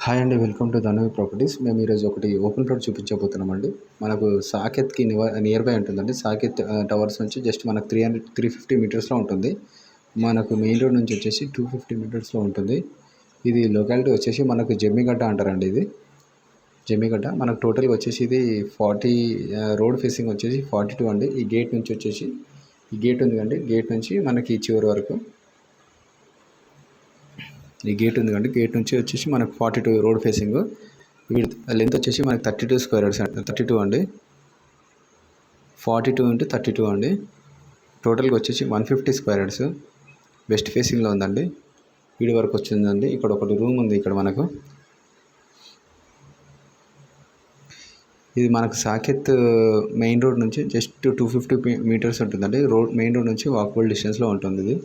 Hi అండి, welcome to ధనవి properties. మేము ఈరోజు ఒకటి ఓపెన్ ప్లాట్ చూపించబోతున్నామండి. మనకు సాకేత్కి నియర్ బై ఉంటుందండి. సాకేత్ టవర్స్ నుంచి జస్ట్ మనకు 350 మీటర్స్లో ఉంటుంది. మనకు మెయిన్ రోడ్ నుంచి వచ్చేసి 250 మీటర్స్లో ఉంటుంది. ఇది లొకాలిటీ వచ్చేసి మనకు జమ్మిగడ్డ అంటారండి. ఇది జమ్మిగడ్డ. మనకు టోటల్గా వచ్చేసి ఇది 40 రోడ్ ఫేసింగ్ వచ్చేసి 42 అండి. ఈ గేట్ నుంచి వచ్చేసి ఈ గేట్ ఉంది కండి, గేట్ నుంచి మనకి చివరి వరకు ఈ గేట్ ఉంది కండి. గేట్ నుంచి వచ్చేసి మనకు 42 రోడ్ ఫేసింగ్. లెంత్ వచ్చేసి మనకు 32 స్క్వేర్ యార్డ్స్ 32 అండి. 42 × 32 అండి. టోటల్గా వచ్చేసి 150 స్క్వేర్ యార్డ్స్. వెస్ట్ ఫేసింగ్లో ఉందండి. వీడి వరకు వచ్చిందండి. ఇక్కడ ఒకటి రూమ్ ఉంది. ఇక్కడ మనకు ఇది మనకు సాకేత్ మెయిన్ రోడ్ నుంచి జస్ట్ 250 మీటర్స్ ఉంటుందండి. మెయిన్ రోడ్ నుంచి వాకబుల్ డిస్టెన్స్లో ఉంటుంది. ఇది